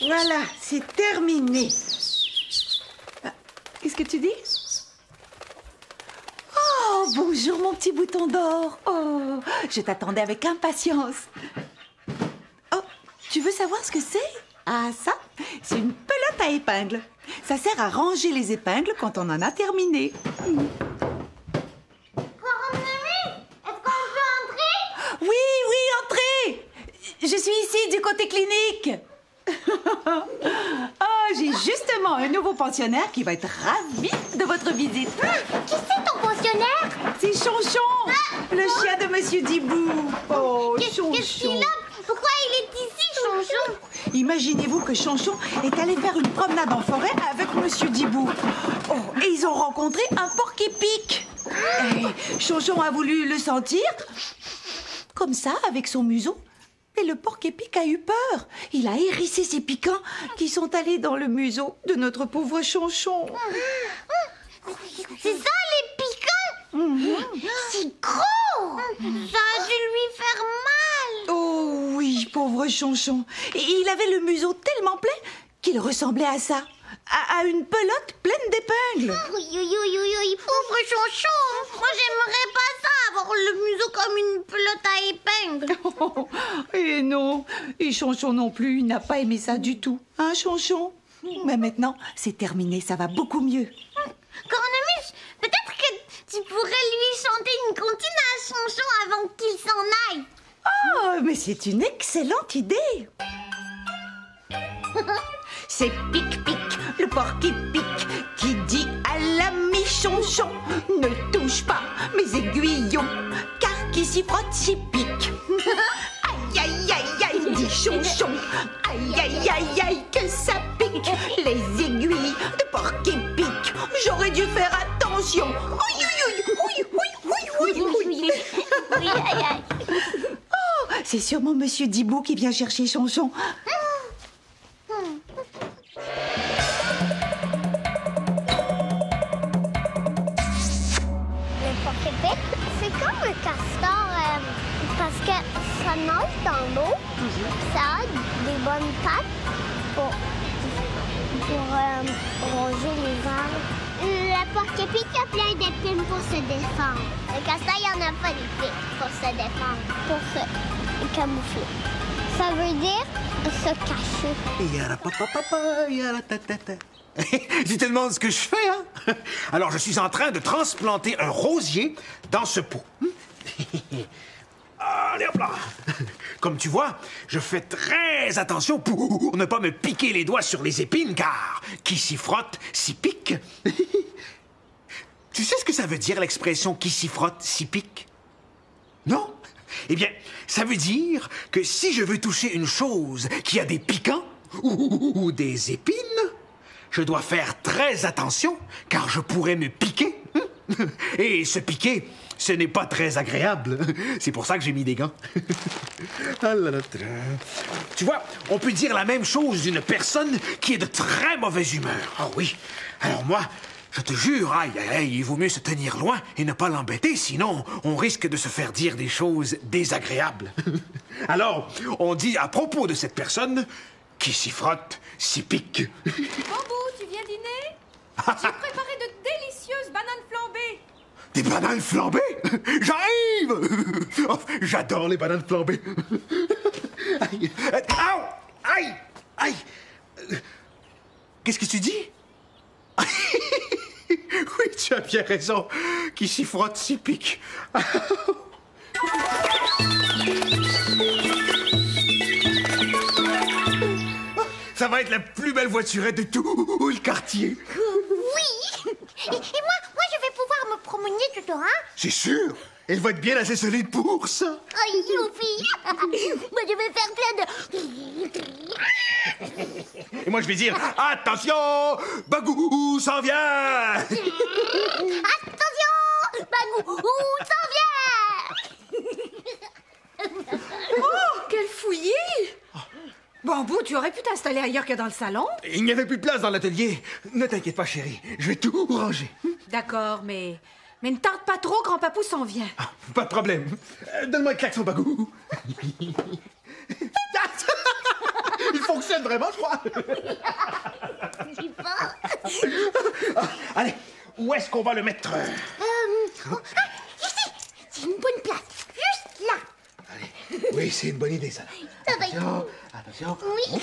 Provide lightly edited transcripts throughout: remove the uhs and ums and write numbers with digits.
Voilà, c'est terminé. Qu'est-ce que tu dis? Oh, bonjour mon petit bouton d'or. Oh, je t'attendais avec impatience. Oh, tu veux savoir ce que c'est? Ah, ça, c'est une pelote à épingles. Ça sert à ranger les épingles quand on en a terminé. Oui, entrez! Je suis ici du côté clinique. Oh, j'ai justement un nouveau pensionnaire qui va être ravi de votre visite. Qui c'est ton pensionnaire? C'est Chonchon, le chien de Monsieur Dibou. Oh, Chonchon. Qu'est-ce qu'il a? Pourquoi il est ici, Chonchon? Imaginez-vous que Chonchon est allé faire une promenade en forêt avec Monsieur Dibou. Oh, et ils ont rencontré un porc-épic. Et Chonchon a voulu le sentir, comme ça, avec son museau. Et le porc-épic a eu peur. Il a hérissé ses piquants qui sont allés dans le museau de notre pauvre Chonchon. C'est ça, les piquants? C'est gros! Ça a dû lui faire mal. Oh oui, pauvre Chonchon. Et il avait le museau tellement plein qu'il ressemblait à ça. À une pelote pleine d'épingles. Oui, pauvre Chonchon. Moi, j'aimerais pas ça, avoir le museau comme une pelote à épingles. Oh, et non, et Chonchon non plus, il n'a pas aimé ça du tout. Hein, Chonchon? Mais maintenant, c'est terminé, ça va beaucoup mieux. Cornemuse, peut-être que tu pourrais lui chanter une comptine à Chonchon avant qu'il s'en aille. Oh, mais c'est une excellente idée. C'est Pic-Pic, le porc-épic, qui dit à l'ami Chonchon: ne touche pas mes aiguillons, car qui s'y frotte s'y pique. Aïe, aïe, aïe, aïe, dit Chonchon. Aïe, aïe, aïe, aïe, que ça pique. Les aiguilles de porc-épic, j'aurais dû faire attention. Oui, oui, oui, oui, oui, oui, oui. Oui, aïe, aïe. Oh, c'est sûrement Monsieur Dibou qui vient chercher Chonchon. C'est comme un castor parce que ça nage dans l'eau, ça a des bonnes pattes pour ronger les arbres. Le porc-épic a plein d'épines pour se défendre. Le castor, il n'y en a pas d'épines pour se défendre, pour se camoufler. Ça veut dire se cacher. Yarapapapapa, yaratatata. Tu te demandes ce que je fais, hein? Alors, je suis en train de transplanter un rosier dans ce pot. Allez, hop là! Comme tu vois, je fais très attention pour ne pas me piquer les doigts sur les épines, car qui s'y frotte, s'y pique. Tu sais ce que ça veut dire, l'expression qui s'y frotte, s'y pique? Non? Eh bien, ça veut dire que si je veux toucher une chose qui a des piquants ou des épines, je dois faire très attention, car je pourrais me piquer. Et se piquer, ce n'est pas très agréable. C'est pour ça que j'ai mis des gants. Tu vois, on peut dire la même chose d'une personne qui est de très mauvaise humeur. Ah oui. Alors moi, je te jure, aïe, aïe, aïe, il vaut mieux se tenir loin et ne pas l'embêter, sinon on risque de se faire dire des choses désagréables. Alors, on dit à propos de cette personne, qui s'y frotte, s'y pique. Bambou, tu viens dîner? J'ai préparé de délicieuses bananes flambées. Des bananes flambées? J'arrive! Oh, j'adore les bananes flambées. Aïe! Aïe! Aïe! Aïe! Qu'est-ce que tu dis? Oui, tu as bien raison. Qui s'y frotte, s'y pique. Ça va être la plus belle voiturette de tout le quartier. Oui! Et moi, je vais pouvoir me promener tout le temps. C'est sûr. Elle va être bien assez solide pour ça. Oh, youpi! Moi, je vais faire plein de... Et moi, je vais dire, attention, Bagou s'en vient. Attention! Bagou, où s'en vient? Oh, quel fouillis! Bambou, tu aurais pu t'installer ailleurs que dans le salon? Il n'y avait plus de place dans l'atelier. Ne t'inquiète pas, chérie. Je vais tout ranger. D'accord, mais ne tarde pas trop, grand papou s'en vient. Ah, pas de problème. Donne-moi le klaxon, Bagou. Il fonctionne. fonctionne vraiment, je crois. C'est fort. Ah, allez, où est-ce qu'on va le mettre? Ici, c'est une bonne place. Juste là. Allez, oui, c'est une bonne idée, ça. Ça va être Attention, attention. Oui.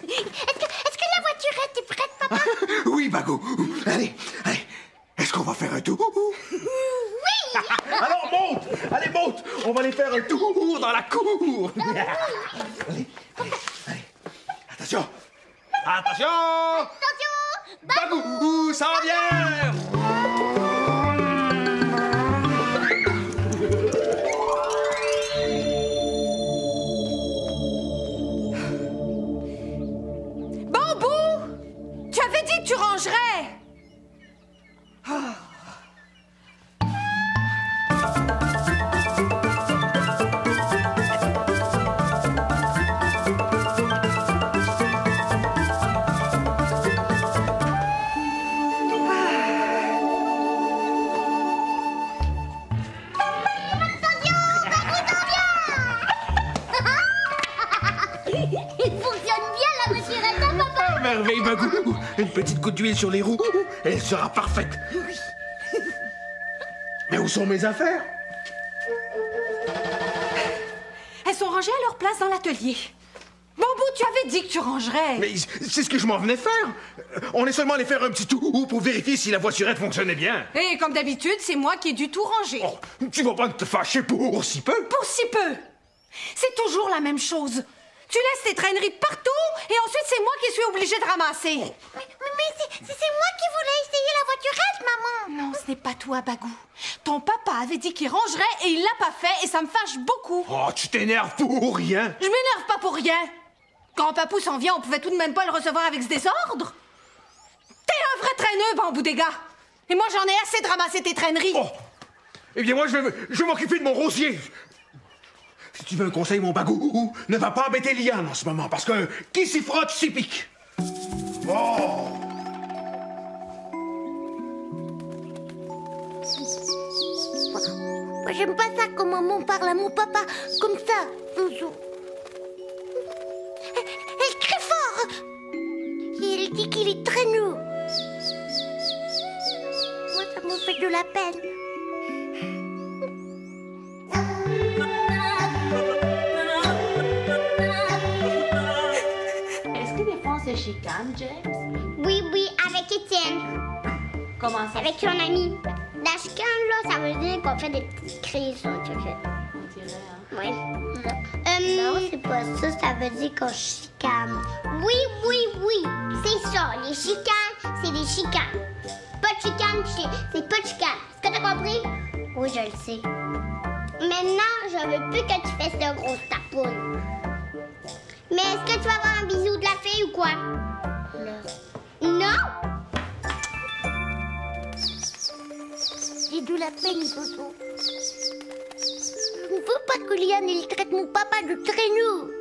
Est-ce que la voiturette est prête, papa? Oui, Bagou. Allez, allez. Est-ce qu'on va faire un tour? Oui. Alors monte! Allez, monte! On va aller faire un tour dans la cour! Allez, allez, allez. Attention! Attention! Attention. Bagou, ça vient! Bambou! Tu avais dit que tu rangerais! Il fonctionne bien, la voiturette, hein, papa? Ah, merveille, Bagou! Une petite goutte d'huile sur les roues, et elle sera parfaite. Mais où sont mes affaires? Elles sont rangées à leur place dans l'atelier. Bambou, tu avais dit que tu rangerais. Mais c'est ce que je m'en venais faire. On est seulement allé faire un petit tour pour vérifier si la voiturette fonctionnait bien. Et comme d'habitude, c'est moi qui ai dû tout ranger. Oh, tu vas pas te fâcher pour si peu? Pour si peu. C'est toujours la même chose. Tu laisses tes traîneries partout et ensuite c'est moi qui suis obligée de ramasser. Mais c'est moi qui voulais essayer la voiturette, maman. Non, ce n'est pas toi, Bagou. Ton papa avait dit qu'il rangerait et il l'a pas fait et ça me fâche beaucoup. Oh, tu t'énerves pour rien. Je m'énerve pas pour rien. Quand Papou s'en vient, on pouvait tout de même pas le recevoir avec ce désordre. T'es un vrai traîneux, Bambou des gars. Et moi, j'en ai assez de ramasser tes traîneries. Oh. Eh bien, moi, je vais m'occuper de mon rosier. Si tu veux un conseil, mon Bagou, ne va pas embêter Liane en ce moment, parce que qui s'y frotte, s'y pique. Oh. Moi, j'aime pas ça quand maman parle à mon papa comme ça. Elle crie fort. Et elle dit qu'il est traîneux. Moi, ça me fait de la peine. Est-ce que des fois on se chicane, James? Oui, avec Étienne. Comment ça? Avec son ami. La chicane, là, ça veut dire qu'on fait des petites crises. On dirait, hein? Oui. Non, c'est pas ça. Ça veut dire qu'on chicane. Oui. C'est ça. Les chicanes, c'est des chicanes. Pas de chicane, c'est pas de chicane. Est-ce que t'as compris? Oui, je le sais. Maintenant, je veux plus que tu fasses de grosses tapounes. Mais est-ce que tu vas avoir un bisou de la fille ou quoi? Non? J'ai de la peine, Zozo. Je ne veux pas que Liane il traite mon papa de traîneau.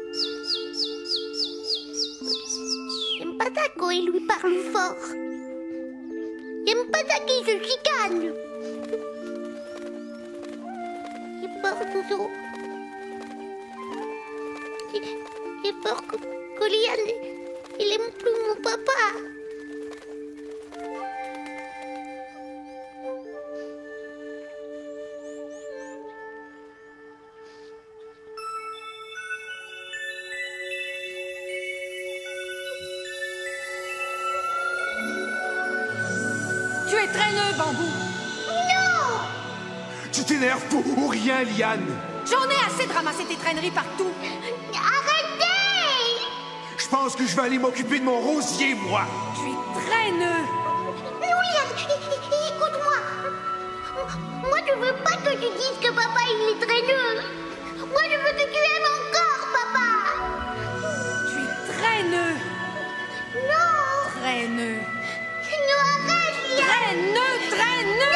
J'aime pas ça quand il lui parle fort. J'aime pas ça qu'il se chicane. J'ai peur, Zozo. J'ai peur que Liane il aime plus mon papa. Tu es traîneux, Bambou. Tu t'énerves pour rien, Liane. J'en ai assez de ramasser tes traîneries partout. Arrêtez! Je pense que je vais aller m'occuper de mon rosier, moi. Tu es traîneux. Non, Liane, écoute-moi. Moi, je veux pas que tu dises que papa, il est traîneux. Moi, je veux que tu aimes encore, papa. Tu es traîneux. Non. Traîneux. Non, arrête, Liane. Traîneux.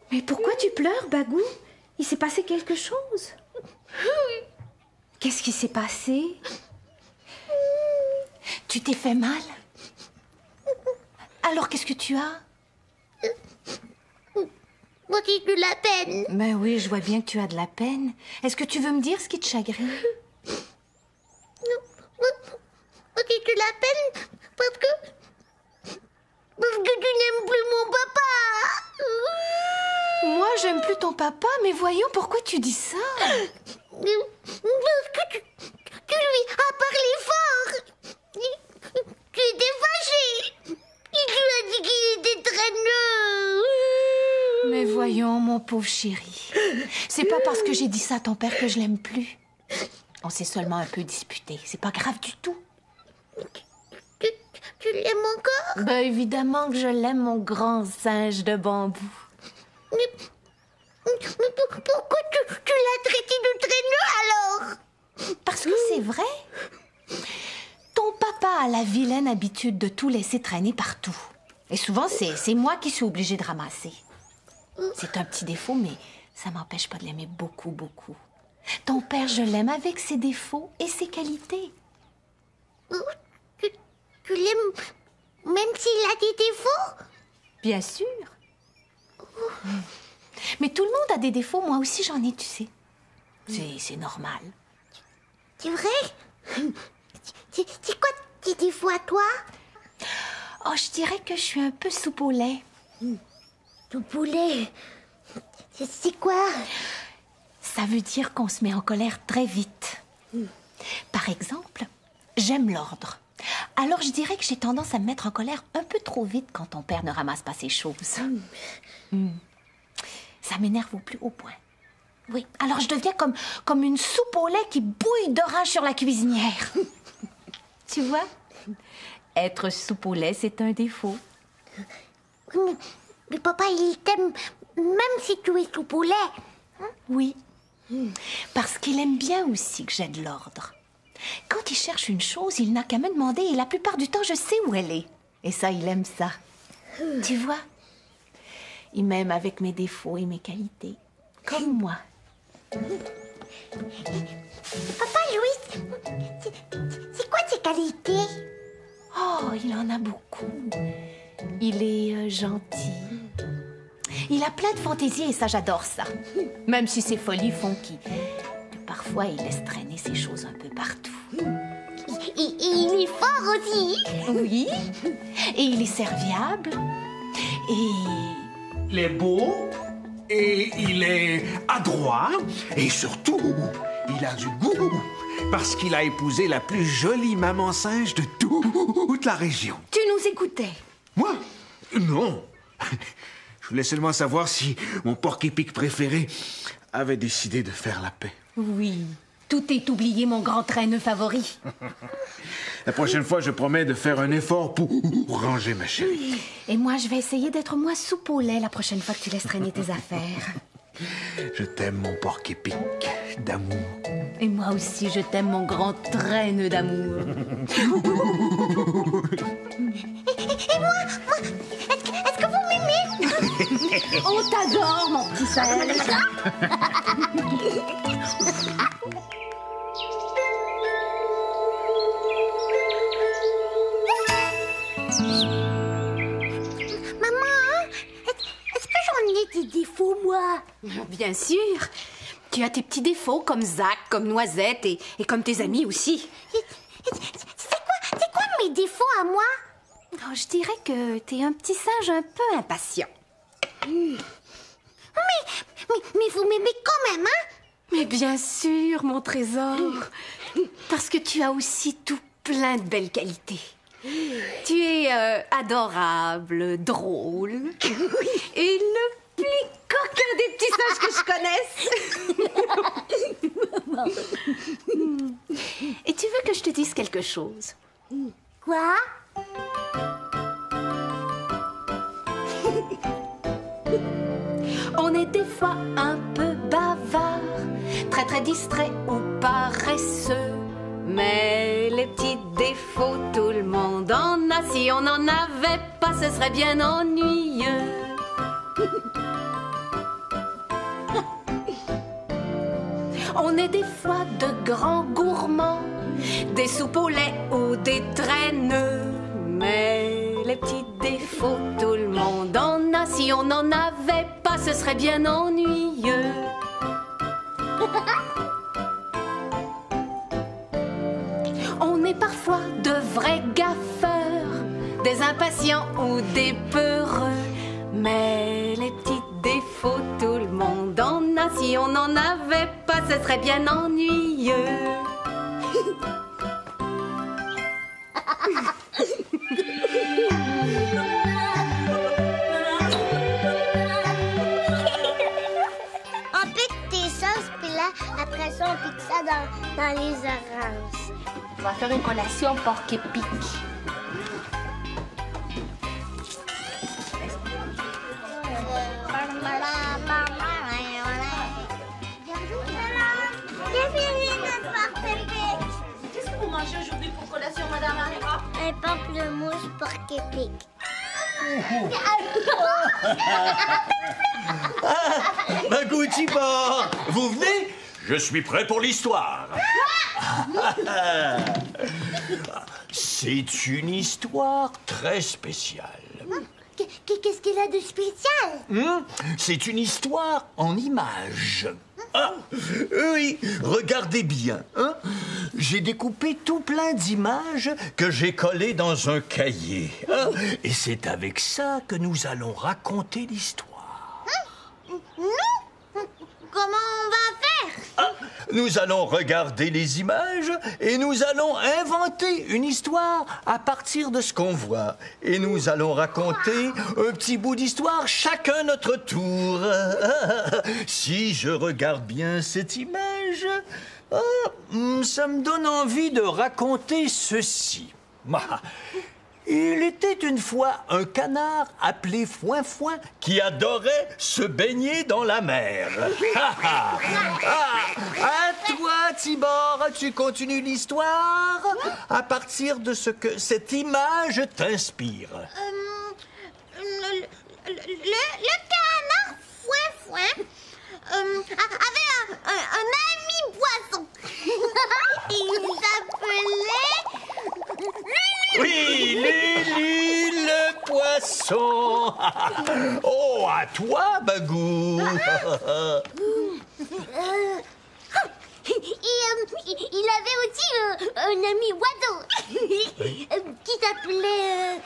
Mais pourquoi tu pleures, Bagou? Il s'est passé quelque chose? Qu'est-ce qui s'est passé? Tu t'es fait mal? Alors qu'est-ce que tu as? Moi j'ai de la peine. Ben oui, je vois bien que tu as de la peine. Est-ce que tu veux me dire ce qui te chagrine? Moi j'ai de la peine parce que tu n'aimes plus mon papa. Moi, j'aime plus ton papa, mais voyons, pourquoi tu dis ça? Parce que tu lui as parlé fort. Tu étais fâché. Et tu as dit qu'il était traîneux. Mais voyons, mon pauvre chéri. C'est pas parce que j'ai dit ça à ton père que je l'aime plus. On s'est seulement un peu disputé. C'est pas grave du tout. Tu l'aimes encore? Ben évidemment que je l'aime, mon grand singe de bambou. Mais pourquoi tu l'as traité de traîneux alors? Parce que c'est vrai. Ton papa a la vilaine habitude de tout laisser traîner partout. Et souvent, c'est moi qui suis obligée de ramasser. C'est un petit défaut, mais ça m'empêche pas de l'aimer beaucoup, beaucoup. Ton père, je l'aime avec ses défauts et ses qualités. Tu l'aimes même s'il a des défauts? Bien sûr. Mais tout le monde a des défauts, moi aussi j'en ai, tu sais. C'est normal. C'est vrai? C'est quoi tes défauts à toi? Oh, je dirais que je suis un peu soupe au lait. Soupe au lait? C'est quoi? Ça veut dire qu'on se met en colère très vite. Par exemple, j'aime l'ordre. Alors je dirais que j'ai tendance à me mettre en colère un peu trop vite quand ton père ne ramasse pas ses choses. Ça m'énerve au plus haut point. Oui, alors je deviens comme une soupe au lait qui bouille de rage sur la cuisinière. Tu vois? Être soupe au lait, c'est un défaut. Mais papa, il t'aime même si tu es soupe au lait. Oui, parce qu'il aime bien aussi que j'aie de l'ordre. Quand il cherche une chose, il n'a qu'à me demander et la plupart du temps, je sais où elle est. Et ça, il aime ça. Tu vois? Il m'aime avec mes défauts et mes qualités. Comme moi. Papa Louis, c'est quoi tes qualités? Oh, il en a beaucoup. Il est gentil. Il a plein de fantaisie et ça, j'adore ça. Même si ses folies font que parfois il laisse traîner ses choses un peu partout. Il est fort aussi. Oui. Et il est serviable. Et... Il est beau, et il est adroit, et surtout, il a du goût, parce qu'il a épousé la plus jolie maman singe de toute la région. Tu nous écoutais? Moi? Non. Je voulais seulement savoir si mon porc-épic préféré avait décidé de faire la paix. Oui. Tout est oublié, mon grand traîneux favori. La prochaine fois, je promets de faire un effort pour ranger ma chérie. Et moi, je vais essayer d'être moins soupe au lait la prochaine fois que tu laisses traîner tes affaires. Je t'aime, mon porc-épic d'amour. Et moi aussi, je t'aime, mon grand traîneux d'amour. Et moi, est-ce que vous m'aimez? On t'adore, mon petit singe. Maman, est-ce que j'en ai des défauts, moi? Bien sûr. Tu as tes petits défauts comme Zach, comme Noisette et comme tes amis aussi. C'est quoi mes défauts à moi? Oh, je dirais que t'es un petit singe un peu impatient. Mais vous m'aimez quand même, hein? Mais bien sûr, mon trésor. Parce que tu as aussi tout plein de belles qualités. Tu es adorable, drôle et le plus coquin des petits singes que je connaisse. Et tu veux que je te dise quelque chose? Quoi? On est des fois un peu bavard, très très distrait ou paresseux. Mais les petits défauts, tout le monde en a. Si on n'en avait pas, ce serait bien ennuyeux. On est des fois de grands gourmands, des soupes au lait ou des traîneux. Mais les petits défauts, tout le monde en a. Si on n'en avait pas, ce serait bien ennuyeux. On est parfois de vrais gaffeurs, des impatients ou des peureux. Mais les petits défauts, tout le monde en a. Si on n'en avait pas, ce serait bien ennuyeux. On pique tes sauces, puis là, après ça, on pique ça dans les oranges. On va faire une collation porc épic. J'ai fini notre porc épic. Qu'est-ce que vous mangez aujourd'hui pour collation, Madame Anna? Un pamplemousse porc épic. Bagou Tibor, vous venez? Je suis prêt pour l'histoire. C'est une histoire très spéciale. Qu'est-ce qu'il a de spécial? C'est une histoire en images. Ah, oui, regardez bien. Hein? J'ai découpé tout plein d'images que j'ai collées dans un cahier. Hein? Et c'est avec ça que nous allons raconter l'histoire. Nous? Comment on va faire? Ah, nous allons regarder les images et nous allons inventer une histoire à partir de ce qu'on voit. Et nous allons raconter un petit bout d'histoire chacun notre tour. Si je regarde bien cette image, ça me donne envie de raconter ceci. Il était une fois un canard appelé Foin-Foin qui adorait se baigner dans la mer. À toi, Tibor, tu continues l'histoire à partir de ce que cette image t'inspire. Le canard Foin-Foin avait un ami poisson. Il s'appelait... Oui, Lulu le poisson. Oh, à toi, Bagou. Il avait aussi un ami oiseau qui s'appelait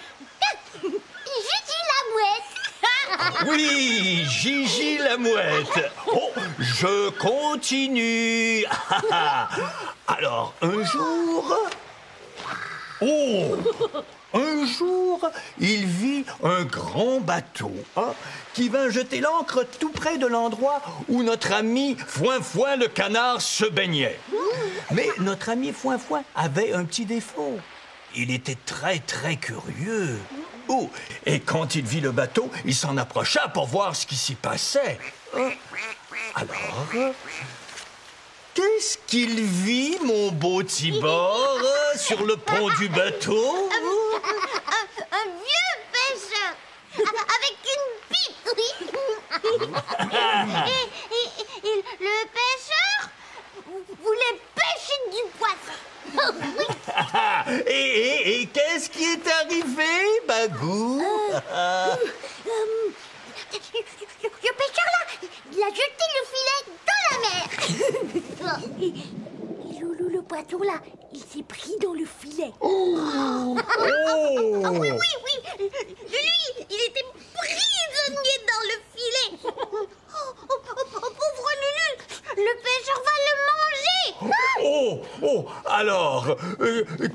Gigi la mouette. Oui, Gigi la mouette. Oh, je continue. Alors, un jour... Oh! Un jour, il vit un grand bateau qui vint jeter l'ancre tout près de l'endroit où notre ami Foin-Foin le canard se baignait. Mais notre ami Foin-Foin avait un petit défaut. Il était très, très curieux. Oh! Et quand il vit le bateau, il s'en approcha pour voir ce qui s'y passait. Alors... Qu'est-ce qu'il vit, mon beau Tibor, sur le pont du bateau? Un vieux pêcheur avec une pipe. Et le pêcheur voulait pêcher du poisson. Et qu'est-ce qui est arrivé, Bagou? Le pêcheur, là, il a jeté le filet dans la mer. Et Loulou, le poisson, là, il s'est pris dans le filet. Oh! Oui. Lui, il était prisonnier dans le filet. Pauvre Loulou, le pêcheur va le manger. Oh! Alors,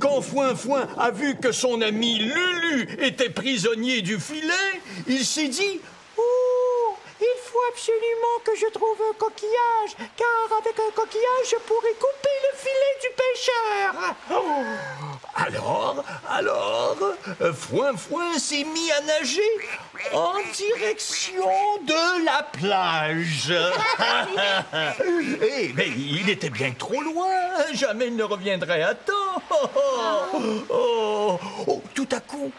quand Foin-Foin a vu que son ami Lulu était prisonnier du filet, il s'est dit... Oh! Il faut absolument que je trouve un coquillage, car avec un coquillage, je pourrai couper le filet du pêcheur. Oh. Alors, Foin-Foin s'est mis à nager en direction de la plage. Mais il était bien trop loin, jamais il ne reviendrait à temps. Oh, tout à coup,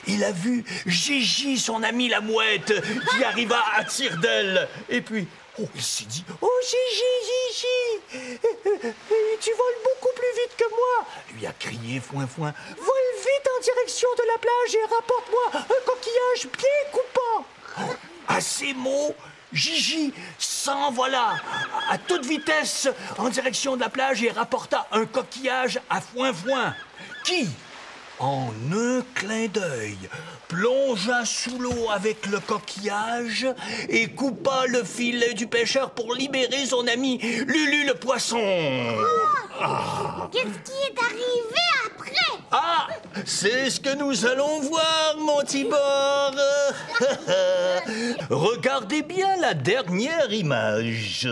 il a vu Gigi, son ami la mouette, qui arriva à tire d'aile. Et puis, il s'est dit, oh Gigi, Tu voles beaucoup plus vite que moi, lui a crié Foin-Foin. Vole vite en direction de la plage et rapporte-moi un coquillage bien coupant. À ces mots, Gigi s'envola à toute vitesse en direction de la plage et rapporta un coquillage à Foin-Foin, qui, en un clin d'œil, plongea sous l'eau avec le coquillage et coupa le filet du pêcheur pour libérer son ami Lulu le poisson. Qu'est-ce qui est arrivé après? Ah, c'est ce que nous allons voir, mon Tibor. Regardez bien la dernière image.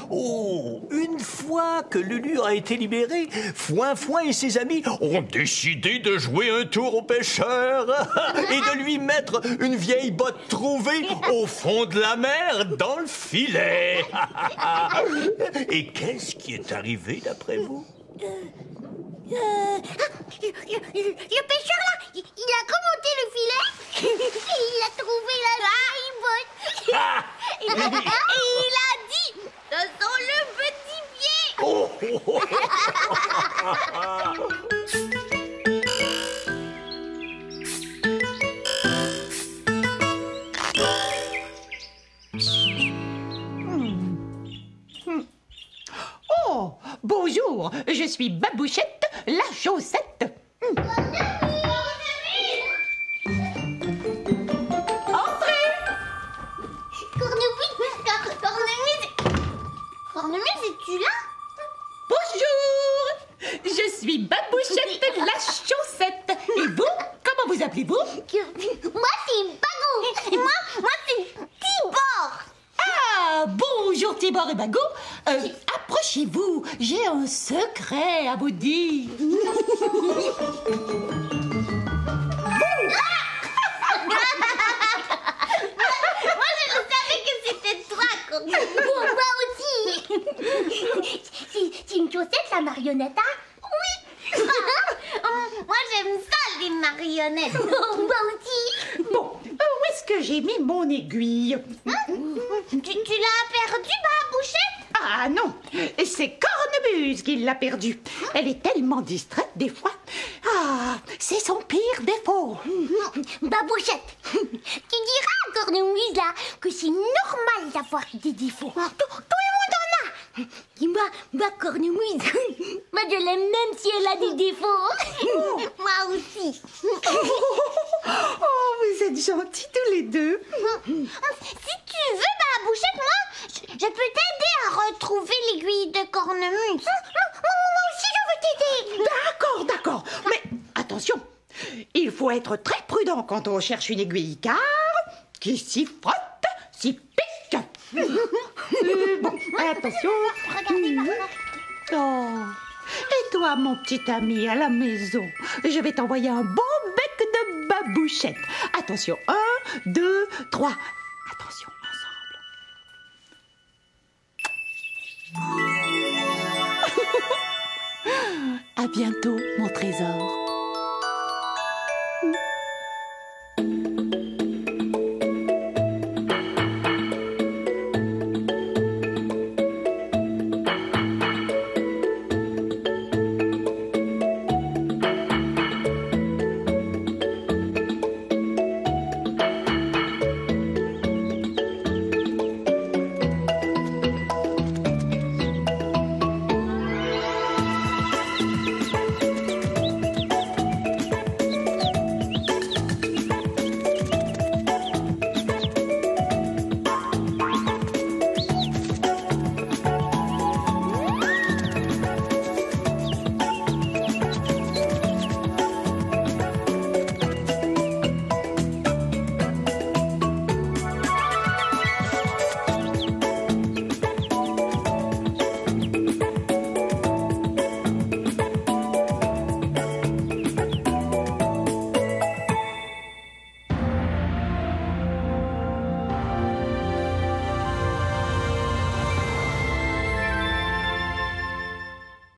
Oh, une fois que Lulu a été libéré, Foin-Foin et ses amis ont décidé de jouer un tour au pêcheur et de lui mettre une vieille botte trouvée au fond de la mer dans le filet. Et qu'est-ce qui est arrivé d'après vous? Le pêcheur là, il a remonté le filet et il a trouvé la vieille botte. Et il a dit, ce sont le petit pied. Oh, bonjour, je suis Babouchette, la chaussette. Entrez. Cornemuse, es-tu là? Bonjour, je suis Babouchette, la chaussette. Et vous, comment vous appelez-vous? Moi, c'est Bago. Et moi, c'est Tibor. Ah, bonjour Tibor et Bago. Approchez-vous, j'ai un secret à vous dire. Moi, je savais que c'était toi, Cornemuse. Moi aussi. C'est une chaussette, la marionnette, hein? Oui. Moi, j'aime ça, les marionnettes. Moi aussi. Bon, où est-ce que j'ai mis mon aiguille? Tu l'as perdu, Babouchette? Ah non, c'est Cornemuse qui l'a perdue. Elle est tellement distraite des fois. Ah, c'est son pire défaut. Babouchette, tu diras à Cornemuse là que c'est normal d'avoir des défauts. Tout le monde en a. Et moi, Cornemuse, moi je l'aime même si elle a des défauts. Moi aussi. Oh, vous êtes gentils tous les deux. Si tu veux, Babouchette, moi, je peux t'aider à retrouver l'aiguille de Cornemuse. Moi aussi, je veux t'aider. D'accord. Mais attention, il faut être très prudent quand on cherche une aiguille, car qui s'y frotte, s'y pique. Bon, attention. Regardez par là. Oh. Et toi, mon petit ami, à la maison, je vais t'envoyer un bon bec de babouchette. Attention, 1, 2, 3. Attention, ensemble. À bientôt, mon trésor.